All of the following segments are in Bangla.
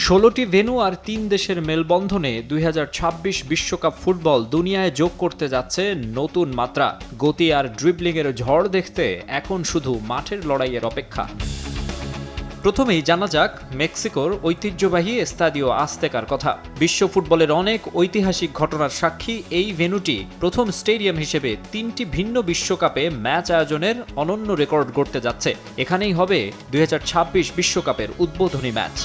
১৬টি ভেন্যু আর ৩ দেশের মেলবন্ধনে ২০২৬ বিশ্বকাপ ফুটবল দুনিয়ায় যোগ করতে যাচ্ছে নতুন মাত্রা। গতি আর ড্রিবলিংয়ের ঝড় দেখতে এখন শুধু মাঠের লড়াইয়ের অপেক্ষা। প্রথমেই জানা যাক মেক্সিকোর ঐতিহ্যবাহী এস্তাদিও আজতেকার কথা। বিশ্ব ফুটবলের অনেক ঐতিহাসিক ঘটনার সাক্ষী এই ভেন্যুটি প্রথম স্টেডিয়াম হিসেবে ৩টি ভিন্ন বিশ্বকাপে ম্যাচ আয়োজনের অনন্য রেকর্ড গড়তে যাচ্ছে। এখানেই হবে ২০২৬ বিশ্বকাপের উদ্বোধনী ম্যাচ।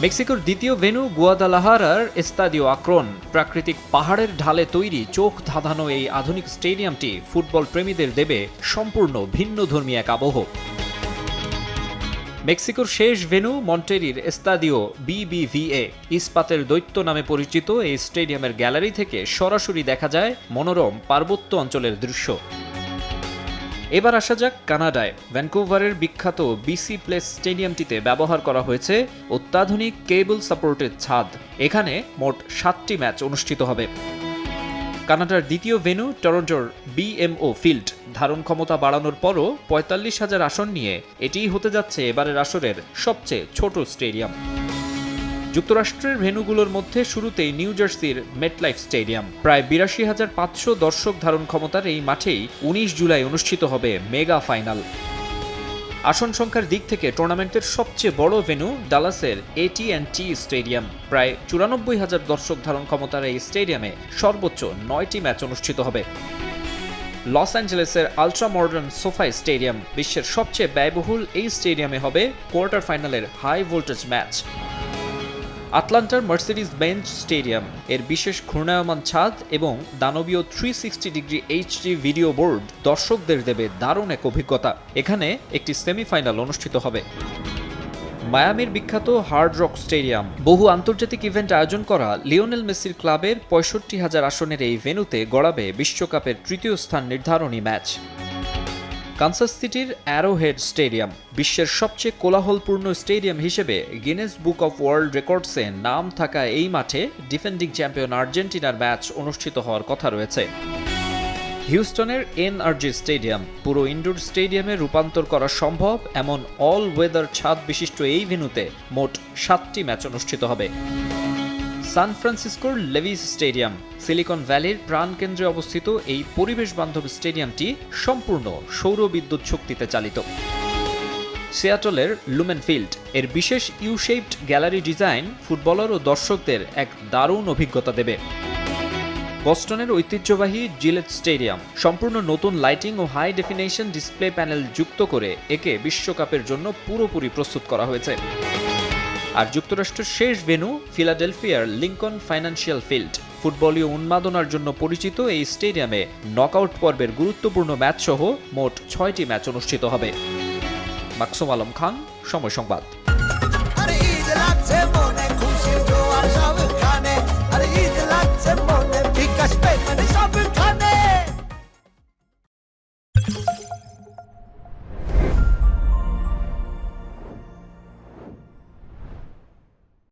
মেক্সিকোর দ্বিতীয় ভেন্যু গুয়াদালাহারার এস্তাদিও আক্রন। প্রাকৃতিক পাহাড়ের ঢালে তৈরি চোখ ধাঁধানো এই আধুনিক স্টেডিয়ামটি ফুটবল প্রেমীদের দেবে সম্পূর্ণ ভিন্নধর্মী এক আবহ। মেক্সিকোর শেষ ভেন্যু মন্টেরির এস্তাদিও বিবিভিএ। ইস্পাতের দৈত্য নামে পরিচিত এই স্টেডিয়ামের গ্যালারি থেকে সরাসরি দেখা যায় মনোরম পার্বত্য অঞ্চলের দৃশ্য। এবার আসা যাক কানাডায়। ভ্যানকুভারের বিখ্যাত বিসি প্লেস স্টেডিয়ামটিতে ব্যবহার করা হয়েছে অত্যাধুনিক কেবল সাপোর্টেড ছাদ। এখানে মোট 7টি ম্যাচ অনুষ্ঠিত হবে। কানাডার দ্বিতীয় ভেন্যু টরন্টোর বিএমও ফিল্ড। ধারণ ক্ষমতা বাড়ানোর পরও ৪৫,০০০ আসন নিয়ে এটিই হতে যাচ্ছে এবারের আসরের সবচেয়ে ছোট স্টেডিয়াম। যুক্তরাষ্ট্রের ভেন্যুগুলোর মধ্যে শুরুতেই নিউ জার্সির মেটলাইফ স্টেডিয়াম। প্রায় ৮২,৫০০ দর্শক ধারণ ক্ষমতার এই মাঠেই ১৯ জুলাই অনুষ্ঠিত হবে মেগা ফাইনাল। আসন সংখ্যার দিক থেকে টুর্নামেন্টের সবচেয়ে বড় ভেন্যু ডালাসের AT&T স্টেডিয়াম। প্রায় ৯৪,০০০ দর্শক ধারণ ক্ষমতার এই স্টেডিয়ামে সর্বোচ্চ 9টি ম্যাচ অনুষ্ঠিত হবে। লস অ্যাঞ্জেলেসের আলট্রা মডার্ন সোফাই স্টেডিয়াম। বিশ্বের সবচেয়ে ব্যয়বহুল এই স্টেডিয়ামে হবে কোয়ার্টার ফাইনালের হাই ভোল্টেজ ম্যাচ। আটলান্টার মার্সিডিজ বেঞ্চ স্টেডিয়াম। এর বিশেষ ঘূর্ণায়মান ছাদ এবং দানবীয় 360 ডিগ্রি HD ভিডিও বোর্ড দর্শকদের দেবে দারুণ এক অভিজ্ঞতা। এখানে একটি সেমিফাইনাল অনুষ্ঠিত হবে। মায়ামির বিখ্যাত হার্ড রক স্টেডিয়াম। বহু আন্তর্জাতিক ইভেন্ট আয়োজন করা লিওনেল মেসির ক্লাবের ৬৫,০০০ আসনের এই ভেন্যুতে গড়াবে বিশ্বকাপের তৃতীয় স্থান নির্ধারণী ম্যাচ। কানসাস সিটির অ্যারোহেড স্টেডিয়াম। বিশ্বের সবচেয়ে কোলাহলপূর্ণ স্টেডিয়াম হিসেবে গিনেস বুক অফ ওয়ার্ল্ড রেকর্ডসে নাম থাকা এই মাঠে ডিফেন্ডিং চ্যাম্পিয়ন আর্জেন্টিনার ম্যাচ অনুষ্ঠিত হওয়ার কথা রয়েছে। হিউস্টনের NRG স্টেডিয়াম। পুরো ইনডোর স্টেডিয়ামে রূপান্তর করা সম্ভব এমন অল ওয়েদার ছাদ বিশিষ্ট এই ভেন্যুতে মোট 7টি ম্যাচ অনুষ্ঠিত হবে। সান ফ্রান্সিসকোর লেভিস স্টেডিয়াম। সিলিকন ভ্যালির প্রাণকেন্দ্রে অবস্থিত এই পরিবেশ বান্ধব স্টেডিয়ামটি সম্পূর্ণ সৌর বিদ্যুৎ শক্তিতে চালিত। সিয়াটলের লুমেন ফিল্ড। এর বিশেষ ইউ-শেপড গ্যালারি ডিজাইন ফুটবলার ও দর্শকদের এক দারুণ অভিজ্ঞতা দেবে। বস্টনের ঐতিহ্যবাহী জিলেট স্টেডিয়াম। সম্পূর্ণ নতুন লাইটিং ও হাই ডেফিনেশন ডিসপ্লে প্যানেল যুক্ত করে একে বিশ্বকাপের জন্য পুরোপুরি প্রস্তুত করা হয়েছে। আর যুক্তরাষ্ট্রের শেষ ভেন্যু ফিলাডেলফিয়ার লিঙ্কন ফাইন্যান্সিয়াল ফিল্ড। ফুটবলীয় উন্মাদনার জন্য পরিচিত এই স্টেডিয়ামে নকআউট পর্বের গুরুত্বপূর্ণ ম্যাচ সহ মোট 6টি ম্যাচ অনুষ্ঠিত হবে। মাকসুম আলম খান, সময় সংবাদ।